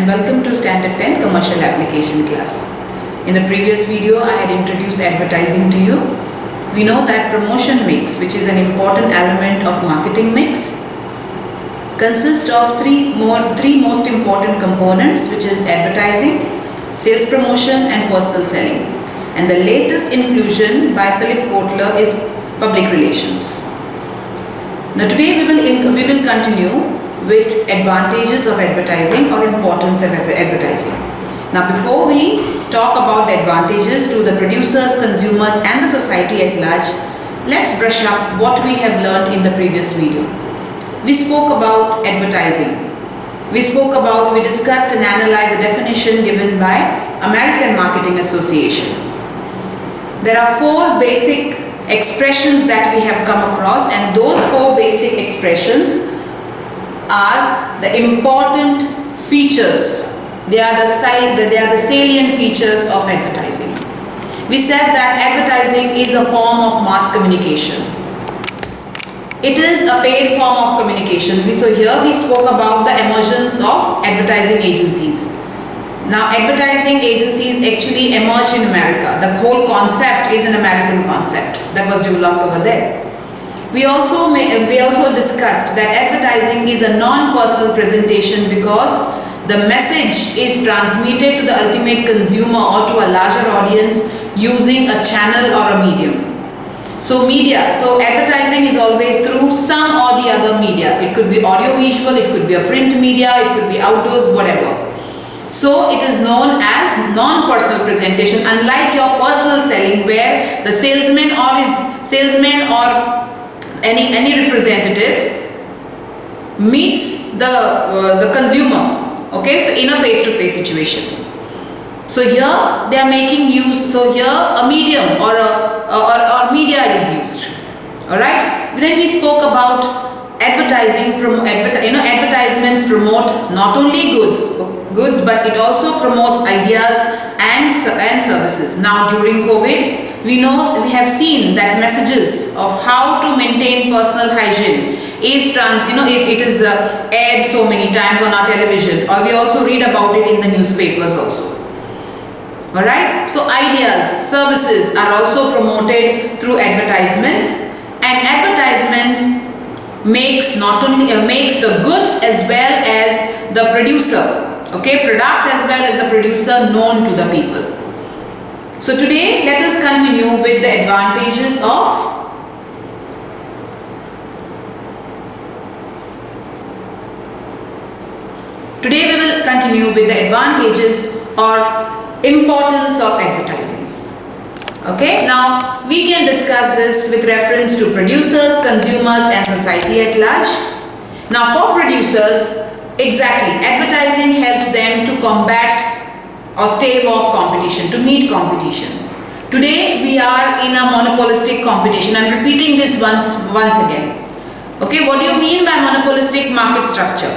welcome to Standard 10 Commercial Application class. In the previous video, I had introduced advertising to you. We know that promotion mix, which is an important element of marketing mix, consists of three most important components, which is advertising, sales promotion and personal selling. And the latest inclusion by Philip Kotler is public relations. Now today we will continue with advantages of advertising or importance of advertising. Now before we talk about the advantages to the producers, consumers and the society at large, let's brush up what we have learned in the previous video. We spoke about advertising. We discussed and analyzed the definition given by American Marketing Association. There are four basic expressions that we have come across, and those four basic expressions are the important features. They are the salient features of advertising. We said that advertising is a form of mass communication. It is a paid form of communication. So here we spoke about the emergence of advertising agencies. Now advertising agencies actually emerged in America. The whole concept is an American concept that was developed over there. We also discussed that advertising is a non-personal presentation because the message is transmitted to the ultimate consumer or to a larger audience using a channel or a medium. So advertising is always through some or the other media. It could be audio visual, it could be a print media, it could be outdoors, whatever. So it is known as non-personal presentation, unlike your personal selling where the salesman or any representative meets the consumer, okay, in a face-to-face situation. So here they are making use. So here a medium or media is used. All right. Then we spoke about advertising. Advertisements promote not only goods, but it also promotes ideas and services. Now during COVID, we have seen that messages of how to maintain personal hygiene is it is aired so many times on our television, or we also read about it in the newspapers also. Alright, so ideas, services are also promoted through advertisements, and advertisements makes the goods as well as the producer, okay, product as well as the producer known to the people. So today let us continue with the advantages of or importance of advertising. Okay, now we can discuss this with reference to producers, consumers and society at large. Now for producers, exactly, advertising helps them to combat or stave off competition, to meet competition. Today we are in a monopolistic competition. I am repeating this once again. Okay, what do you mean by monopolistic market structure?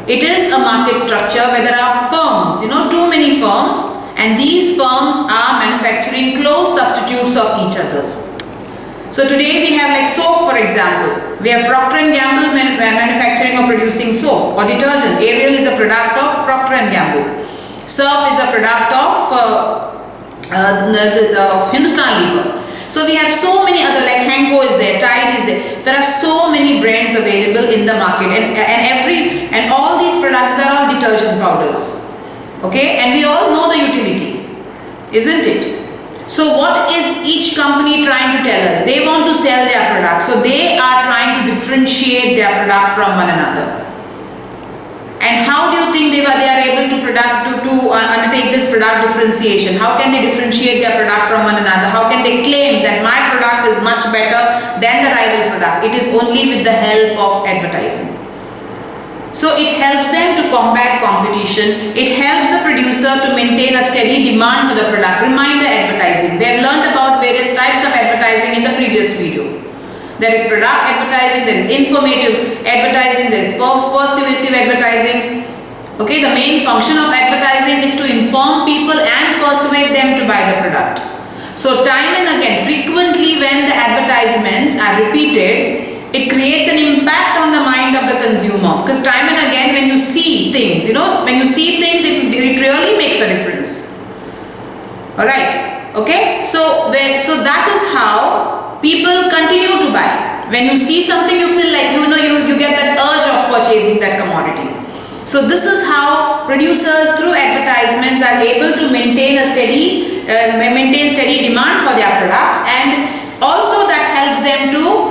It is a market structure where there are firms, too many firms, and these firms are manufacturing close substitutes of each other's. So today we have like soap, for example. We have Procter & Gamble manufacturing or producing soap or detergent. Ariel is a product of Procter & Gamble. Surf is a product of Hindustan Lever. So we have so many other, like Henko is there, Tide is there. There are so many brands available in the market, and all these products are all detergent powders. Okay, and we all know the utility, isn't it? So what is each company trying to tell us? They want to sell their product, so they are trying to differentiate their product from one another. And how do you think they are able to undertake this product differentiation? How can they differentiate their product from one another? How can they claim that my product is much better than the rival product? It is only with the help of advertising. So it helps them to combat competition. It helps the producer to maintain a steady demand for the product. Reminder advertising. We have learned about various types of advertising in the previous video. There is product advertising, there is informative advertising, there is persuasive advertising. Okay, the main function of advertising is to inform people and persuade them to buy the product. So time and again, frequently when the advertisements are repeated, it creates an impact on the mind of the consumer, because time and again when you see things, when you see things, it really makes a difference. Alright, okay, so that is how people continue to buy. When you see something, you feel like you get that urge of purchasing that commodity. So this is how producers through advertisements are able to maintain steady demand for their products, and also that helps them to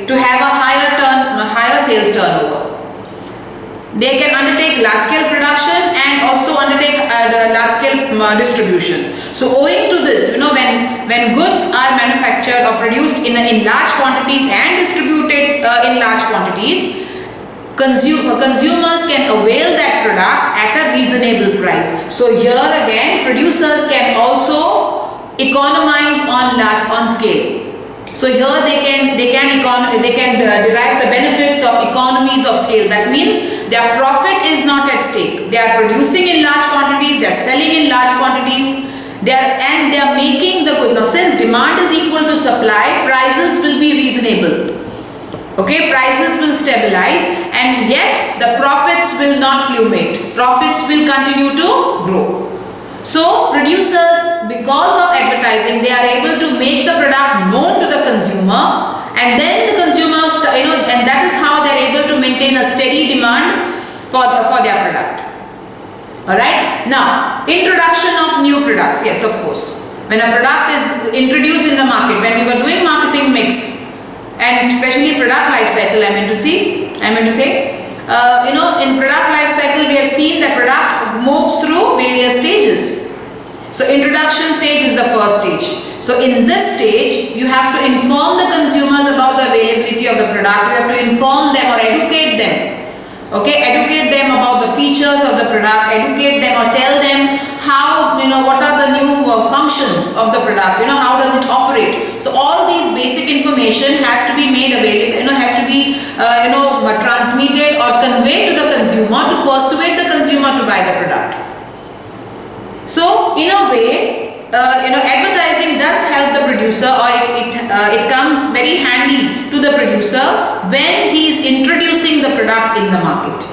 to have a higher sales turnover. They can undertake large scale production and also undertake large scale distribution. So owing to this, when goods are manufactured or produced in large quantities and distributed in large quantities, consumers can avail that product at a reasonable price. So here again, producers can also economize on scale. So here they can derive the benefits of economies of scale. That means their profit is not at stake. They are producing in large quantities, they are selling in large quantities, they are making the good. Now since demand is equal to supply, prices will be reasonable. Okay, prices will stabilize, and yet the profits will not plummet. Profits will continue to grow. So producers, because of advertising, they are able to make the product known to the consumer, and then the consumers, and that is how they are able to maintain a steady demand for their product. Alright, now introduction of new products. Yes, of course. When a product is introduced in the market, when we were doing marketing mix, and especially product life cycle, I mean to say, in product life cycle we have seen that product moves through various stages. So introduction stage is the first stage. So in this stage, you have to inform the consumers about the availability of the product. You have to inform them or educate them. Okay, educate them about the features of the product, educate them or tell them how, what are the new functions of the product, how does it operate. So all these basic information has to be made available, has to be, transmitted or conveyed to the consumer to persuade the consumer to buy the product. So in a way, advertising does help the producer, or it comes very handy to the producer when he is introducing the product in the market.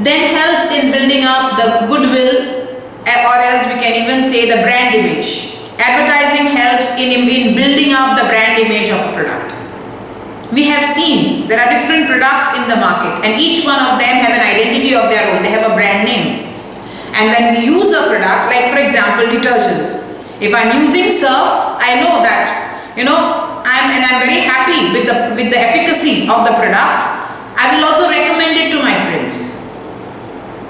Then helps in building up the goodwill, or else we can even say the brand image. Advertising helps in building up the brand image of a product. We have seen there are different products in the market, and each one of them have an identity of their own. They have a brand name. And when we use a product, like for example detergents, if I'm using Surf, I know that I'm very happy with the efficacy of the product. I will also recommend it to my friends,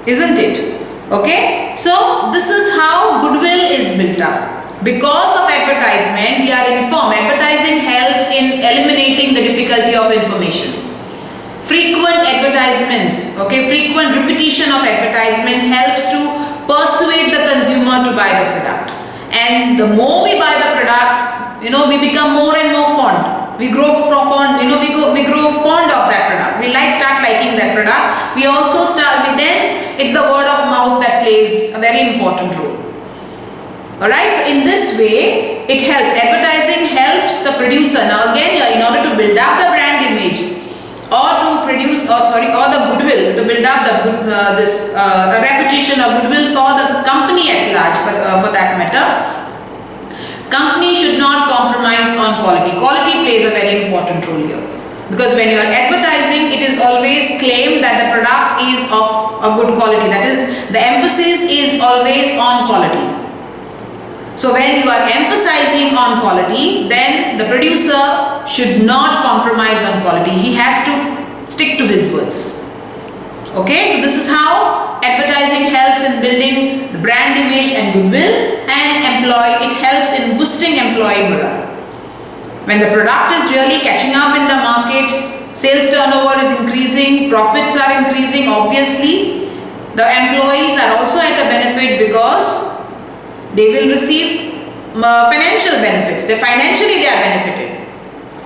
isn't it? Okay, so this is how goodwill is built up. Because of advertisement, we are informed. Advertising helps in eliminating the difficulty of information. Frequent advertisements, frequent repetition of advertisement helps to persuade the consumer to buy the product. And the more we buy the product, we become more and more fond. We grow fond, we grow fond of that product. We start liking that product. We also then it's the word of mouth that plays a very important role. Alright, so in this way, it helps. Advertising helps the producer. Now again, in order to build up the brand image, or to produce, or the goodwill, to build up the reputation or goodwill for the company at large, for that matter, company should not compromise on quality. Quality plays a very important role here, because when you are advertising, it is always claimed that the product is of a good quality. That is, the emphasis is always on quality. So when you are emphasizing on quality, then the producer should not compromise on quality. He has to stick to his words. Okay, so this is how advertising helps in building the brand image and goodwill, and it helps in boosting employee morale. When the product is really catching up in the market, sales turnover is increasing, profits are increasing, obviously the employees are also at a benefit, because they will receive financial benefits. Financially they are benefited.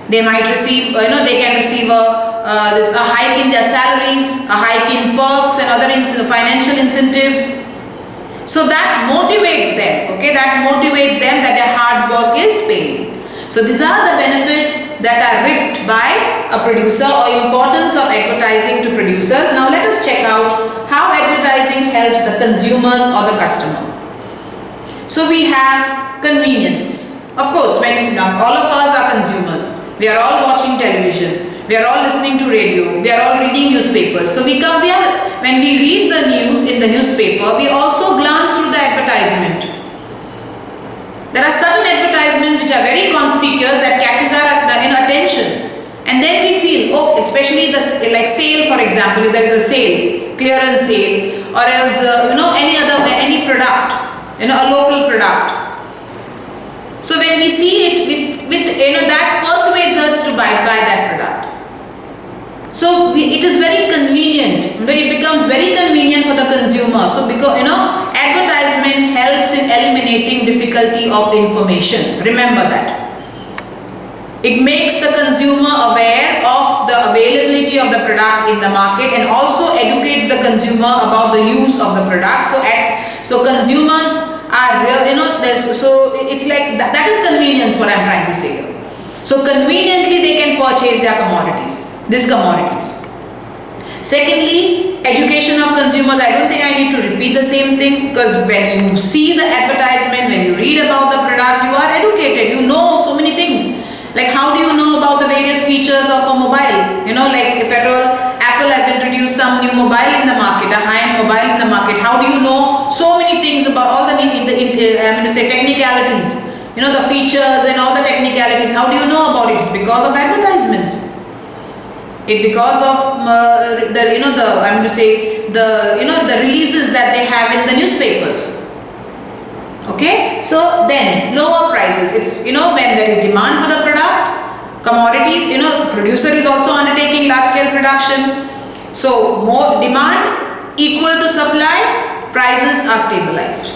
They might receive, they can receive a hike in their salaries, a hike in perks and other financial incentives. So that motivates them, that their hard work is paying. So these are the benefits that are reaped by a producer, or importance of advertising to producers. Now let us check out how advertising helps the consumers or the customer. So we have convenience. Of course, when all of us are consumers, we are all watching television, we are all listening to radio, we are all reading newspapers. So when we read the news in the newspaper, we also glance through the advertisement. There are certain advertisements which are very conspicuous that catches our attention, and then we feel, oh, especially like sale, for example, if there is a sale, clearance sale, or else any product, a local product. So when we see it, that persuades us to buy that product. So it is very convenient. It becomes very convenient for the consumer. So because advertisement helps in eliminating difficulty of information. Remember that. It makes the consumer aware of the availability of the product in the market, and also educates the consumer about the use of the product. So consumers are so it's like that is convenience, what I'm trying to say here. So conveniently they can purchase their these commodities. Secondly, education of consumers. I don't think I need to repeat the same thing, because when you see the advertisement, when you read about the product, you are educated, you know so many things. Like, how do you know about the various features of a mobile? Like if at all Apple has introduced some new mobile in the market, a high-end mobile in the market, how do you know so many things about all the technicalities, the features and all the technicalities? How do you know about it? It's because of advertisements. It's because of the releases that they have in the newspapers. Okay, so then lower prices. It's when there is demand for the product, commodities. Producer is also undertaking large scale production. So more demand equal to supply, prices are stabilized.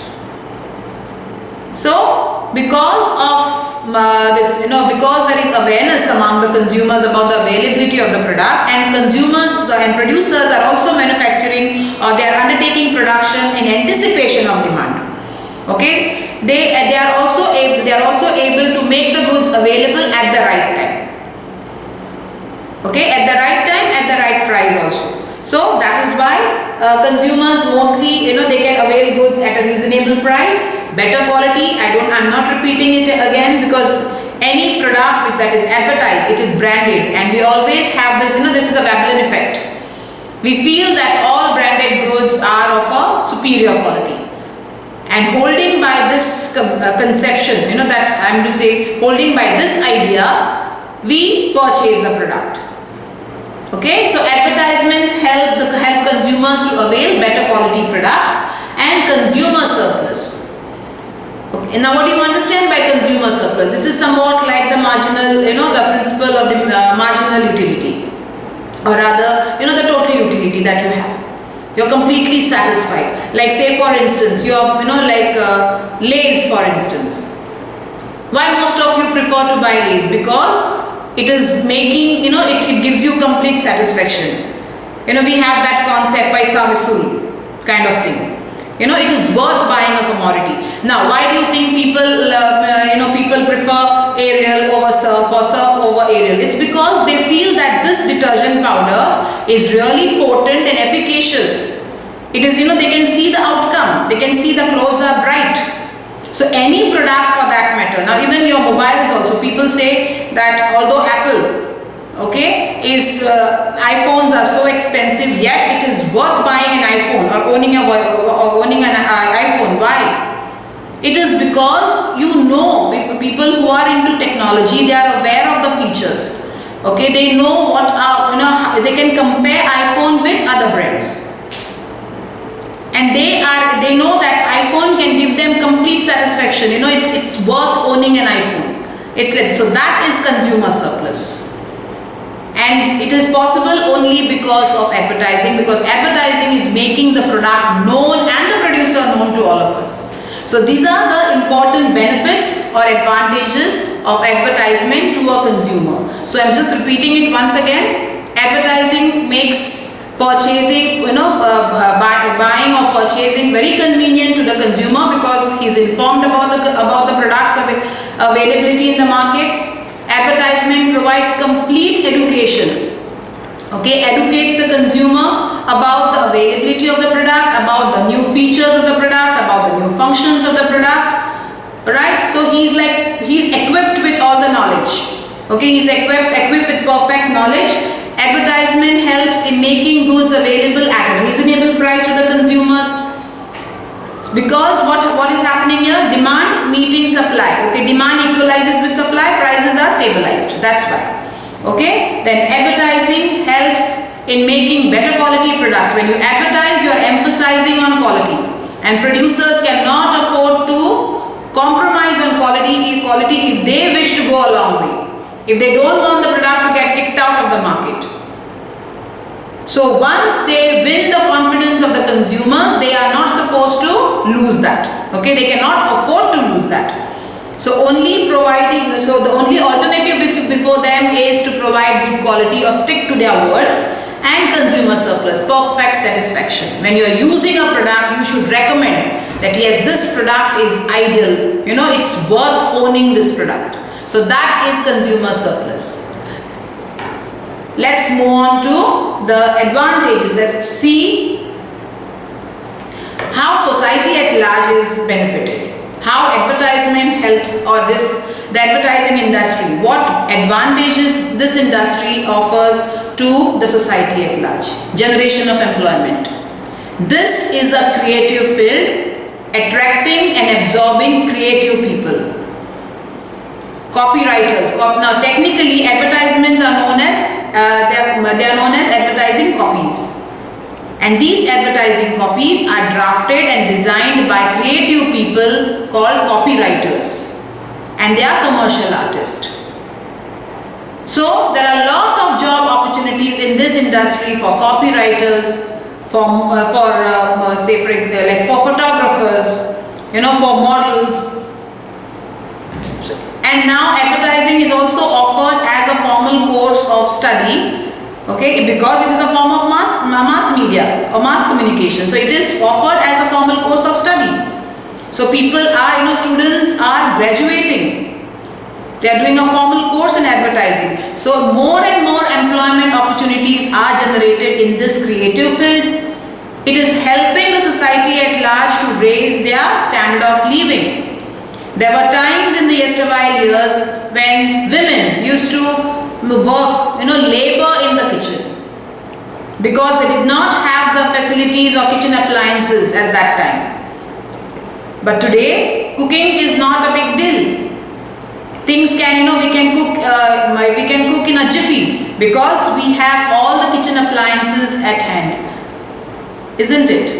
So because of because there is awareness among the consumers about the availability of the product, and consumers and producers are also manufacturing, or they are undertaking production in anticipation of demand. Okay, they are also able to make the goods available at the right time. Okay, at the right time, at the right price also. So that is why consumers mostly they can avail goods at a reasonable price, better quality. I'm not repeating it again, because any product that is advertised, it is branded, and we always have this this is a Babylon effect. We feel that all branded goods are of a superior quality, and holding by this conception, that holding by this idea, we purchase the product. Okay, so advertisements help consumers to avail better quality products and consumer surplus. Okay, now what do you understand by consumer surplus? This is somewhat like the marginal, the principle of the marginal utility, or rather, the total utility that you have. You're completely satisfied. Like say for instance, you're Lay's for instance. Why most of you prefer to buy Lay's? Because it is making, it gives you complete satisfaction. We have that concept by Savisul kind of thing. It is worth buying a commodity. Now, why do you think people prefer Ariel over Surf, or Surf over Ariel? It's because they feel that this detergent powder is really potent and efficacious. It is, they can see the outcome. They can see the clothes are bright. So any product for that matter. Now even your mobiles also, people say that although Apple, iPhones are so expensive, yet it is worth buying an iPhone or owning an iPhone. Why? It is because people who are into technology, they are aware of the features. Okay, they know they can compare iPhone with other brands. And they know that iPhone can give them complete satisfaction. It's worth owning an iPhone. So that is consumer surplus. And it is possible only because of advertising, because advertising is making the product known and the producer known to all of us. So these are the important benefits or advantages of advertisement to a consumer. So I'm just repeating it once again. Advertising makes purchasing, buying or purchasing very convenient to the consumer, because he's informed about the products availability in the market. Advertisement provides complete education. Okay, educates the consumer about the availability of the product, about the new features of the product, about the new functions of the product. Right? So he's equipped with all the knowledge. Okay, he's equipped with perfect knowledge. Advertisement helps in making goods available at a reasonable price to the consumers. Because what is happening here? Demand meeting supply. Okay, demand equalizes with supply, prices are stabilized. That's why. Okay, then advertising helps in making better quality products. When you advertise, you are emphasizing on quality, and producers cannot afford to compromise on quality if they wish to go a long way, if they don't want the product to get kicked out of the market. So once they win the confidence of the consumers, they are not supposed to lose that. Okay, they cannot afford to lose that. So the only alternative before them is to provide good quality or stick to their word, and consumer surplus, perfect satisfaction. When you are using a product, you should recommend that yes, this product is ideal, it's worth owning this product. So that is consumer surplus. Let's move on to the advantages. Let's see how society at large is benefited. How advertisement helps, or the advertising industry, what advantages this industry offers to the society at large. Generation of employment. This is a creative field, attracting and absorbing creative people. Copywriters. Now technically advertisements are known as they are known as advertising copies. And these advertising copies are drafted and designed by creative people called copywriters, and they are commercial artists. So there are a lot of job opportunities in this industry for copywriters, for photographers, for models. And now advertising is also offered as a formal course of study. Okay, because it is a form of mass media or mass communication. So it is offered as a formal course of study. So students are graduating. They are doing a formal course in advertising. So more and more employment opportunities are generated in this creative field. It is helping the society at large to raise their standard of living. There were times in the erstwhile years when women used to work, labor in the kitchen, because they did not have the facilities or kitchen appliances at that time. But today, cooking is not a big deal. Things can, we can cook in a jiffy because we have all the kitchen appliances at hand, isn't it?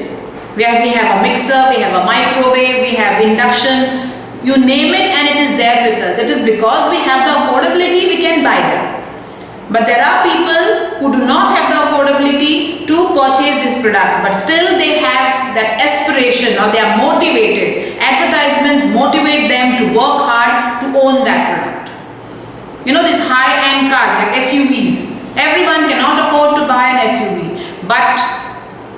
We have a mixer, we have a microwave, we have induction. You name it and it is there with us. It is because we have the affordability we can buy them. But there are people who do not have the affordability to purchase these products, but still they have that aspiration, or they are motivated. Advertisements motivate them to work hard to own that product. These high-end cars like SUVs. Everyone cannot afford to buy an SUV. But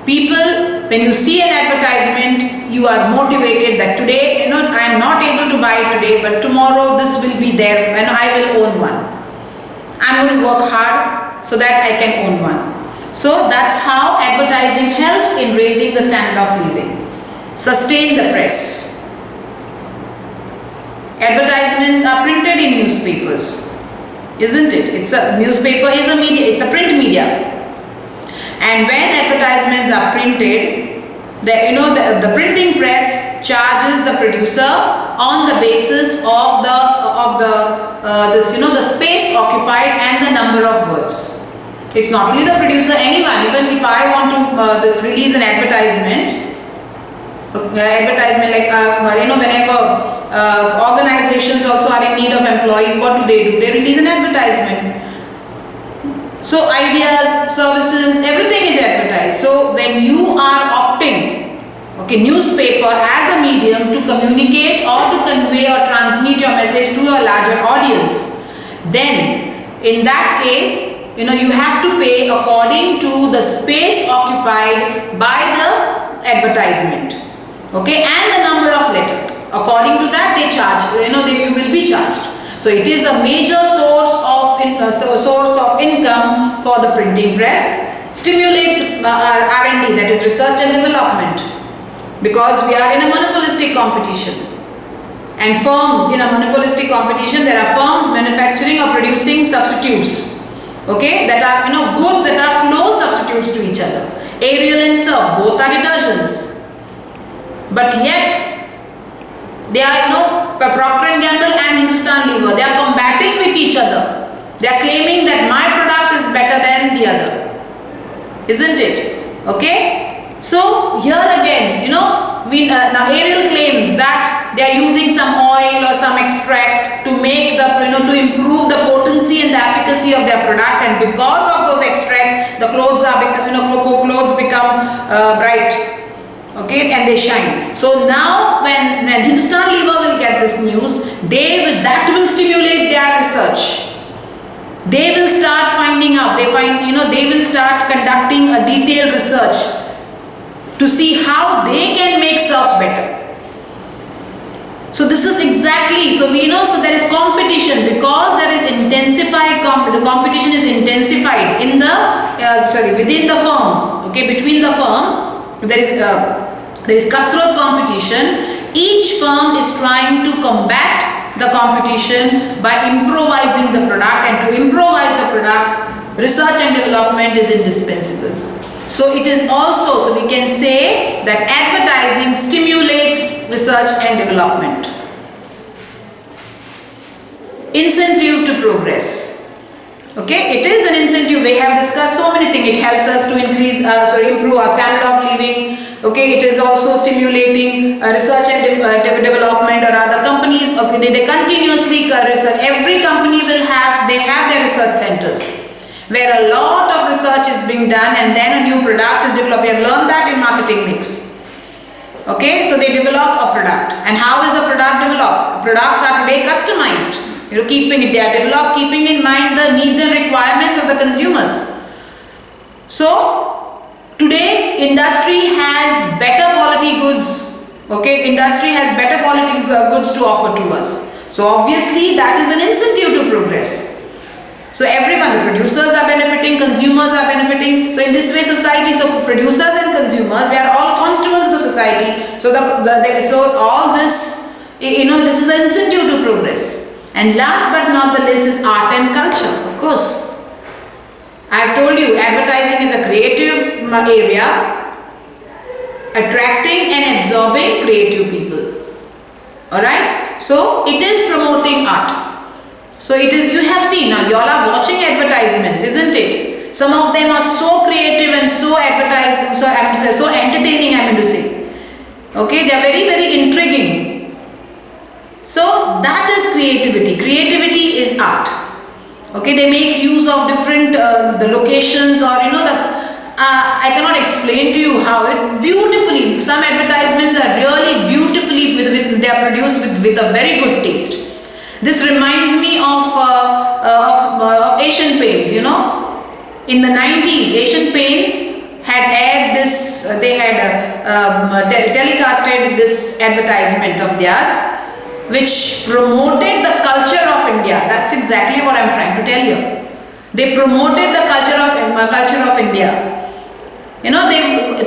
people, when you see an advertisement, you are motivated that today, I am not able to buy it today, but tomorrow this will be there and I will own one. I'm going to work hard so that I can own one. So that's how advertising helps in raising the standard of living. Sustain the press. Advertisements are printed in newspapers, isn't it? Newspaper is a media, it's a print media. And when advertisements are printed, the printing press charges the producer on the basis of the space occupied and the number of words. It's not only the producer, anyone. Even if I want to release an advertisement like whenever organizations also are in need of employees, what do? They release an advertisement. So ideas, services, everything is advertised. So when you are opting, newspaper as a medium to communicate or to convey or transmit your message to a larger audience, then in that case, you have to pay according to the space occupied by the advertisement. Okay, and the number of letters. According to that, they charge. You will be charged. So it is a major source of income for the printing press. Stimulates R&D, that is research and development, because we are in a monopolistic competition. And firms in a monopolistic competition, there are firms manufacturing or producing substitutes, okay, that are goods that are close substitutes to each other. Ariel and Surf, both are detergents, but yet they are Procter & Gamble and Hindustan Lever, they are combating with each other. They are claiming that my product is better than the other, isn't it? Okay, so here again, now Ariel claims that they are using some oil or some extract to make the to improve the potency and the efficacy of their product, and because of those extracts, the clothes are clothes become bright, okay, and they shine. So now when Hindustan Lever will get this news, that will stimulate their research. They will start finding out, they will start conducting a detailed research to see how they can make Surf better. So this is exactly, so there is competition, because there is intensified, the competition is intensified in the, within the firms, okay, between the firms, there is cutthroat competition. Each firm is trying to combat the competition by improvising the product, and to improvise the product, research and development is indispensable. So it is also, so we can say that advertising stimulates research and development. Incentive to progress. Okay, it is an incentive. We have discussed so many things. It helps us to improve our standard of living. Okay, it is also stimulating research and development, or other companies. Okay, they continuously research. Every company will have their research centers, where a lot of research is being done, and then a new product is developed. We have learned that in marketing mix. Okay, so they develop a product. And how is a product developed? Products are today customized. They are developed keeping in mind the needs and requirements of the consumers. So today industry has better quality goods. Okay, industry has better quality goods to offer to us. So obviously that is an incentive to progress. So everyone, the producers are benefiting, consumers are benefiting. So in this way society, so producers and consumers, we are all constituents of the society. So so all this, this is an incentive to progress. And last but not the least is art and culture, of course. I have told you, advertising is a creative area, attracting and absorbing creative people. Alright, so it is promoting art. So it is, you have seen, now you all are watching advertisements, isn't it? Some of them are so creative and so so entertaining, I mean to say. Okay, they are very, very intriguing. So that is creativity. Creativity is art. Okay, they make use of different the locations, or I cannot explain to you how it beautifully. Some advertisements are really beautifully they are produced with a very good taste. This reminds me of Asian Paints. In the 90s, Asian Paints had aired this. They had telecasted this advertisement of theirs, which promoted the culture of India. That's exactly what I'm trying to tell you. They promoted the culture of India.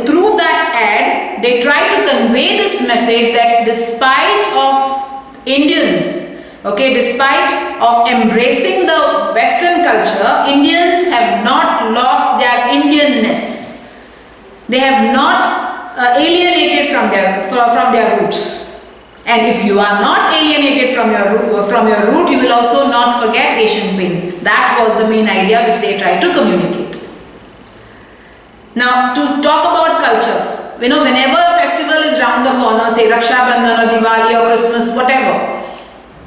Through that ad, they try to convey this message that despite of Indians, okay, despite of embracing the Western culture, Indians have not lost their Indianness. They have not alienated from their roots. And if you are not alienated from your root, you will also not forget Asian Paints. That was the main idea which they tried to communicate. Now, to talk about culture, whenever a festival is round the corner, say Raksha Bandhan or Diwali or Christmas, whatever,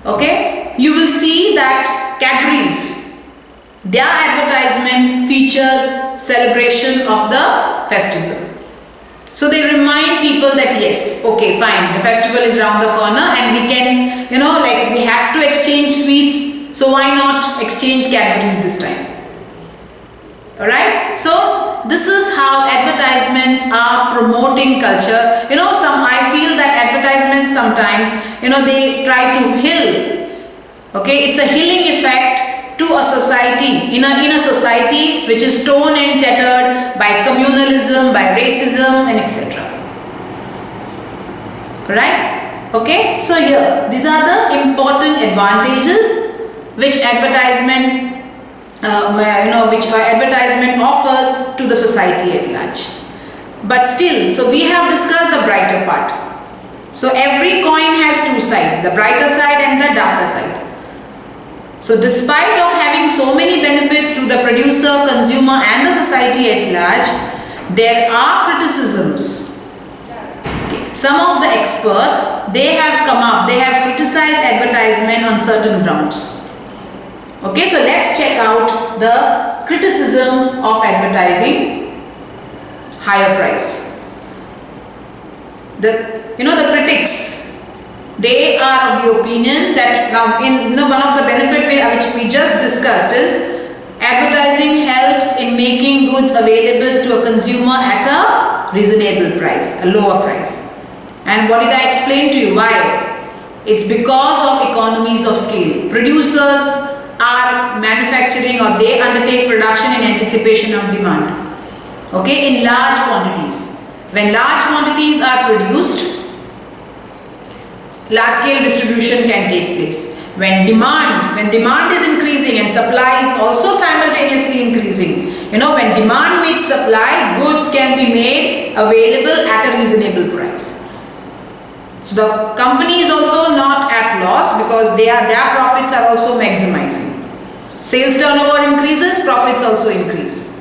okay, you will see that Cadbury's, their advertisement features celebration of the festival. So they remind people that yes, okay, fine, the festival is round the corner and we can, we have to exchange sweets, so why not exchange Cadbury's this time? Alright, so this is how advertisements are promoting culture. I feel that advertisements sometimes, they try to Okay, it's a healing effect to a society, in a society which is torn and tattered by communalism, by racism and etc. Right? Okay, so here these are the important advantages which advertisement which advertisement offers to the society at large. But still, so we have discussed the brighter part. So every coin has two sides, the brighter side and the darker side. So despite of having so many benefits to the producer, consumer and the society at large, there are criticisms. Okay. Some of the experts, they have criticized advertisement on certain grounds. Okay, so let's check out the criticism of advertising higher price. The critics, they are of the opinion that now one of the benefit which we just discussed is advertising helps in making goods available to a consumer at a reasonable price, a lower price. And what did I explain to you? Why? It's because of economies of scale. Producers are manufacturing or they undertake production in anticipation of demand. Okay, in large quantities. When large quantities are produced, large scale distribution can take place. When demand is increasing and supply is also simultaneously increasing, when demand meets supply, goods can be made available at a reasonable price. So the company is also not at loss because their profits are also maximizing. Sales turnover increases, profits also increase.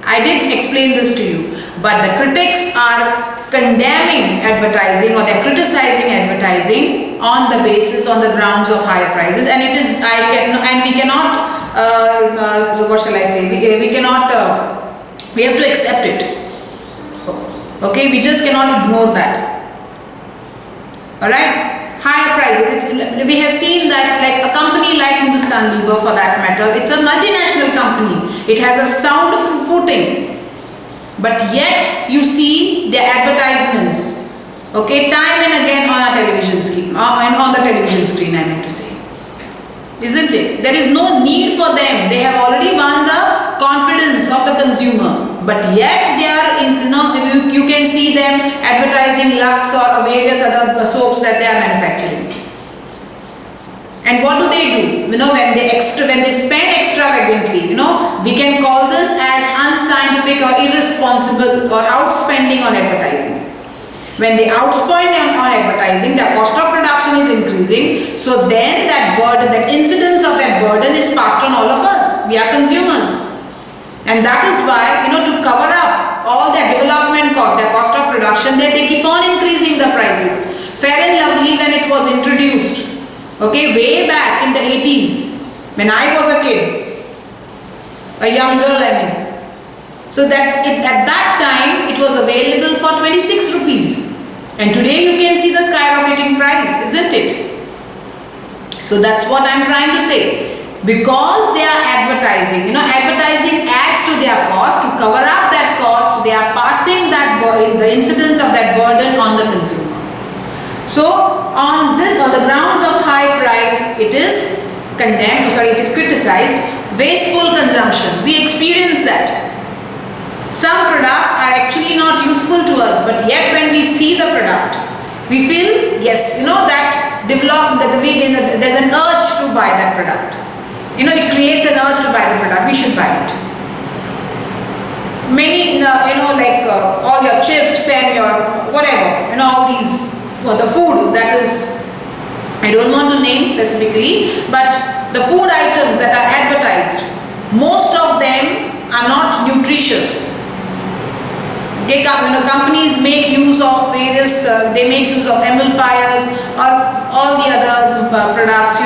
I did explain this to you, but the critics are condemning advertising or they're criticizing advertising on the grounds of higher prices, and we cannot what shall I say, we have to accept it. Okay, we just cannot ignore that. Alright, higher prices. We have seen that, like a company like Hindustan Lever for that matter, it's a multinational company. It has a sound footing. But yet you see their advertisements, okay, time and again on the television screen, I meant to say. Isn't it? There is no need for them. They have already won the confidence of the consumers. But yet they are you can see them advertising Lux or various other soaps that they are manufacturing. And what do? When they spend extravagantly, we can call this as unscientific or irresponsible or outspending on advertising. When they outspend on advertising, the cost of production is increasing. So then that burden, that incidence of that burden is passed on all of us. We are consumers. And that is why, to cover up all their development cost, their cost of production, they keep on increasing the prices. Fair and Lovely, when it was introduced, okay, way back in the 80s, when I was a kid, a young girl, so that at that time it was available for 26 rupees. And today you can see the skyrocketing price, isn't it? So that's what I'm trying to say. Because they are advertising, advertising adds to their cost. To cover up that cost, they are passing the incidence of that burden on the consumer. So on the grounds of high price, it is criticized. Wasteful consumption, we experience that. Some products are actually not useful to us, but yet when we see the product, we feel, yes, there's an urge to buy that product. It creates an urge to buy the product, we should buy it. Many, all your chips and your whatever, all these, the food that is, I don't want to name specifically, but the food items that are advertised, most of them are not nutritious. Companies make use of various, they make use of emulsifiers or all the other products,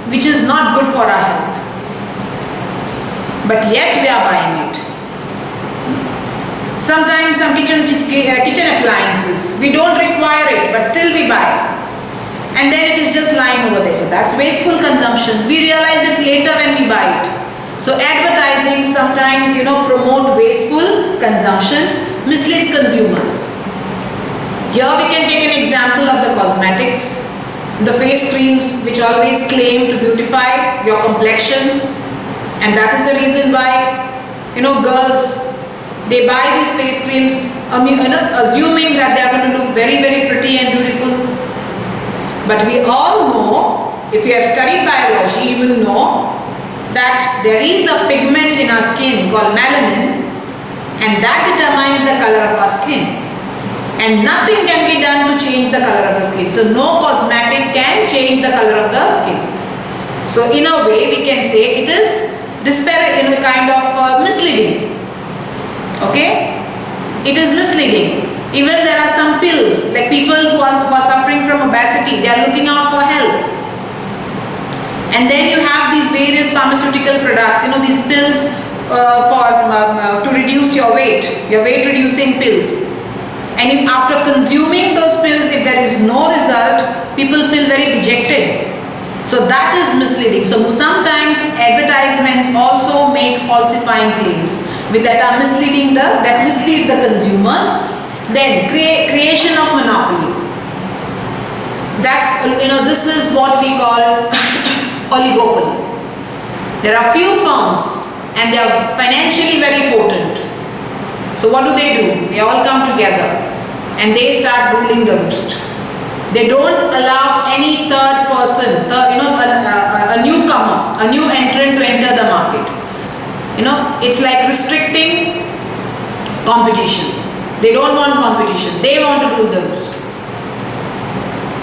which is not good for our health. But yet we are buying it. Sometimes some kitchen appliances, we don't require it, but still we buy. And then it is just lying over there. So that's wasteful consumption. We realize it later when we buy it. So advertising sometimes, promote wasteful consumption, misleads consumers. Here we can take an example of the cosmetics. The face creams which always claim to beautify your complexion, and that is the reason why, girls, they buy these face creams, assuming that they are going to look very, very pretty and beautiful. But we all know, if you have studied biology, you will know that there is a pigment in our skin called melanin, and that determines the color of our skin. And nothing can be done to change the color of the skin. So no cosmetic can change the color of the skin. So in a way, we can say it is kind of misleading. Okay? It is misleading. Even there are some pills, like people who are suffering from obesity, they are looking out for help. And then you have these various pharmaceutical products, these pills to reduce your weight reducing pills. And if after consuming those pills, if there is no result, people feel very dejected. So that is misleading. So sometimes advertisements also make falsifying claims that mislead the consumers. Then creation of monopoly. That's, this is what we call oligopoly. There are few firms and they are financially very potent. So what do? They all come together and they start ruling the roost. They don't allow any third person, a newcomer, a new entrant to enter the market. It's like restricting competition. They don't want competition. They want to rule the roost.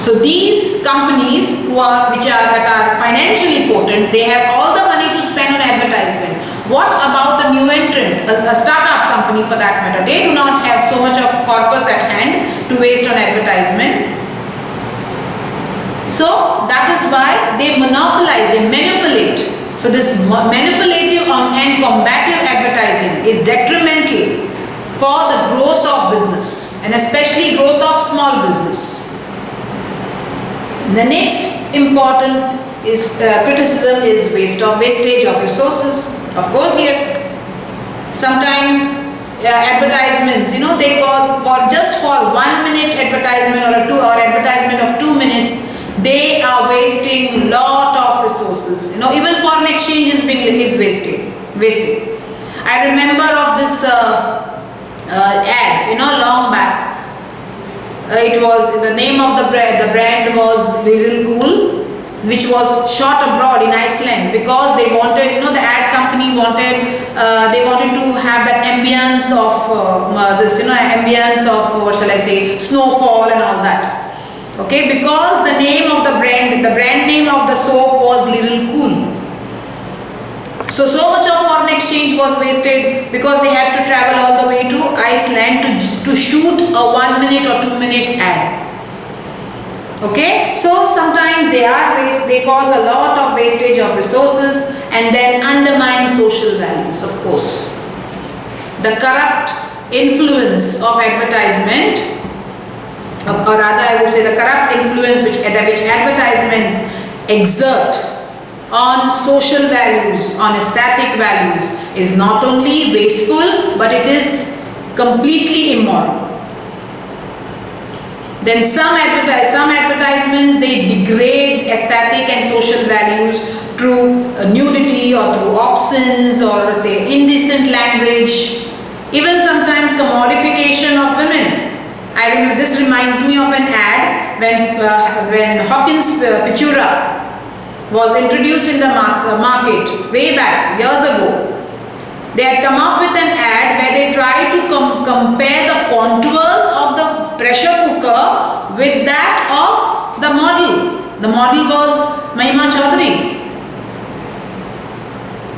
So these companies that are financially potent, they have all the money to spend on advertisement. What about the new entrant, a startup company for that matter? They do not have so much of corpus at hand to waste on advertisement. So that is why they monopolize, they manipulate. So this manipulative and combative advertising is detrimental for the growth of business and especially growth of small business. The next important criticism is wastage of resources. Of course, yes. Sometimes advertisements, they cause for 1 minute advertisement or advertisement of 2 minutes, they are wasting lot of resources. Even foreign exchange is wasted. I remember of this ad, long back. It was, the name of the brand was Little Cool, which was shot abroad in Iceland because they wanted, the ad company wanted, they wanted to have that ambience of ambience of, what shall I say, snowfall and all that. Okay, because the name of the brand name of the soap was Little Cool. So much of foreign exchange was wasted because they had to travel all the way to Iceland to shoot a 1 minute or 2 minute ad. Okay, so sometimes they cause a lot of wastage of resources and then undermine social values, of course. The corrupt influence of advertisement, or rather I would say the corrupt influence which advertisements exert on social values, on aesthetic values, is not only wasteful but it is completely immoral. Then some advertisements, they degrade aesthetic and social values through nudity or through obscene or say indecent language, even sometimes commodification of women. I remember, this reminds me of an ad when Hawkins Futura was introduced in the market way back years ago. They had come up with an ad where they tried to compare the contours of the pressure cooker with that of the model. The model was Mahima Chaudhary.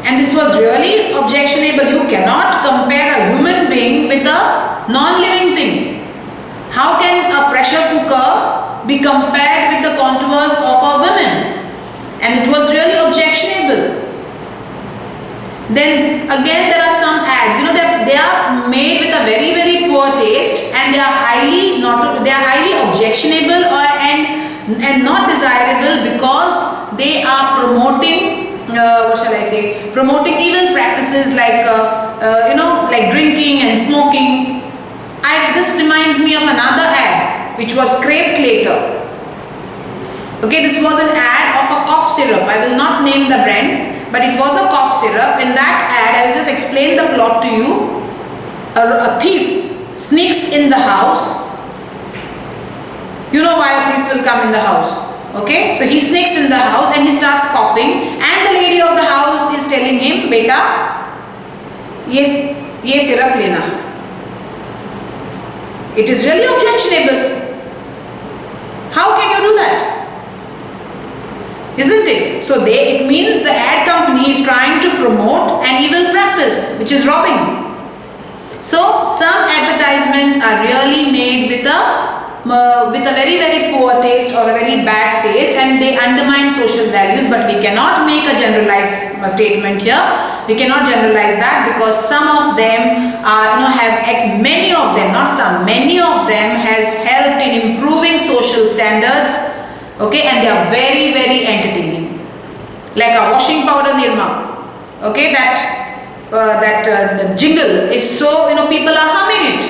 And this was really objectionable. You cannot compare a human being with a non-living thing. How can a pressure cooker be compared with the contours of a woman? And it was really objectionable. Then again there are some ads, they are made with a very, very poor taste and they are highly objectionable and not desirable because they are promoting, promoting evil practices like like drinking and smoking. This reminds me of another ad which was scraped later. Okay, this was an ad of a cough syrup. I will not name the brand, but it was a cough syrup. In that ad, I will just explain the plot to you. A thief sneaks in the house. You know why a thief will come in the house. Okay, so he sneaks in the house and he starts coughing, and the lady of the house is telling him, "Beta, ye syrup lena." It is really objectionable. How can you do that? Isn't it? So it means the ad company is trying to promote an evil practice, which is robbing. So some advertisements are really made with a very, very poor taste or a very bad taste, and they undermine social values. But we cannot make a generalized statement here. We cannot generalize that, because some of them many of them, not some, many of them has helped in improving social standards. Okay, and they are very, very entertaining. Like a washing powder Nirma. Okay, the jingle is so, people are humming it.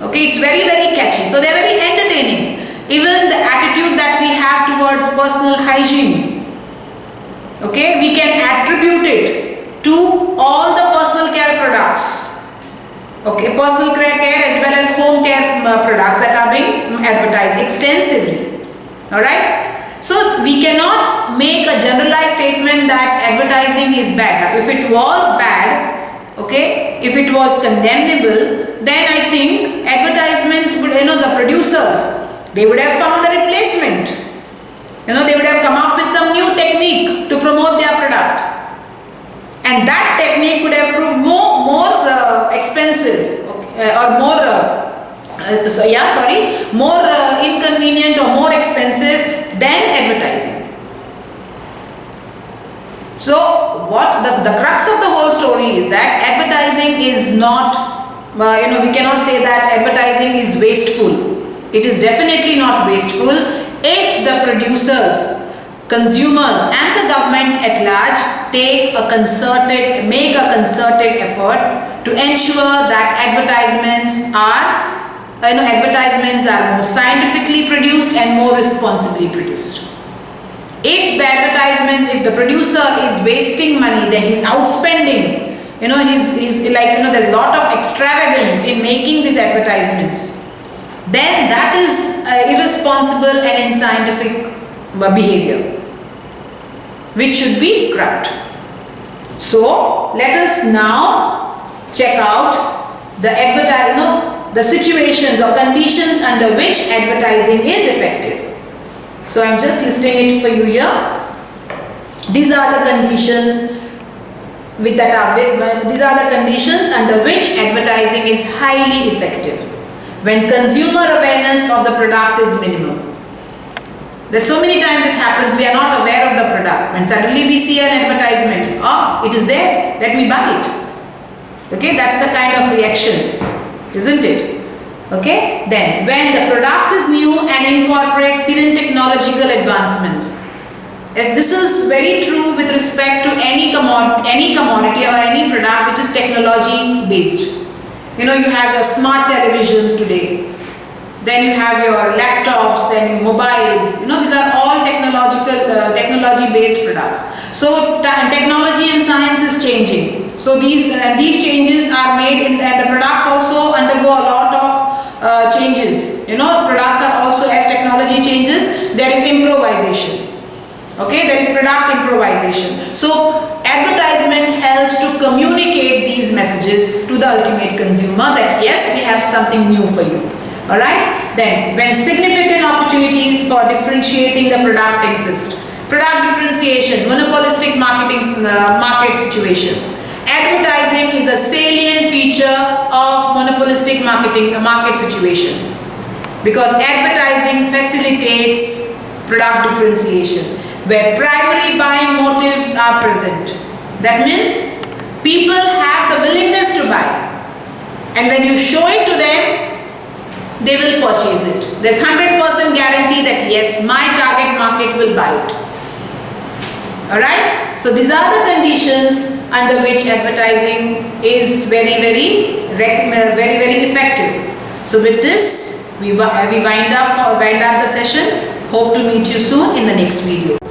Okay, it's very, very catchy. So they are very entertaining. Even the attitude that we have towards personal hygiene. Okay, we can attribute it to all the personal care products. Okay, personal care as well as home care products that are being advertised extensively. Alright, so we cannot make a generalized statement that advertising is bad. Now, if it was bad, okay, if it was condemnable, then I think advertisements would, the producers, they would have found a replacement. They would have come up with some new technique to promote their product, and that technique would have proved more expensive, or more more inconvenient or more expensive than advertising. So what the crux of the whole story is that advertising is not, we cannot say that advertising is wasteful. It is definitely not wasteful if the producers, consumers and the government at large make a concerted effort to ensure that advertisements are more scientifically produced and more responsibly produced. If the producer is wasting money, then he's outspending, there's a lot of extravagance in making these advertisements, then that is irresponsible and unscientific behavior, which should be curbed. So let us now check out the situations or conditions under which advertising is effective. So I'm just listing it for you here. These are the conditions these are the conditions under which advertising is highly effective. When consumer awareness of the product is minimum. There's so many times it happens we are not aware of the product. When suddenly we see an advertisement, it is there, let me buy it. Okay, that's the kind of reaction, isn't it? Okay, then when the product is new and incorporates hidden technological advancements. As this is very true with respect to any commodity or any product which is technology based. You have your smart televisions today, then you have your laptops, then your mobiles. These are all technology based products. So technology and science is changing. So these changes are made and the products also undergo a lot of changes. Products are also, as technology changes, there is improvisation. Okay, there is product improvisation. So advertisement helps to communicate these messages to the ultimate consumer that yes, we have something new for you. Alright, then when significant opportunities for differentiating the product exist, product differentiation, monopolistic market situation. Advertising is a salient feature of monopolistic market situation, because advertising facilitates product differentiation where primary buying motives are present. That means people have the willingness to buy, and when you show it to them, they will purchase it. There's 100% guarantee that yes, my target market will buy it. Alright, so these are the conditions under which advertising is very, very effective. So with this, we wind up the session. Hope to meet you soon in the next video.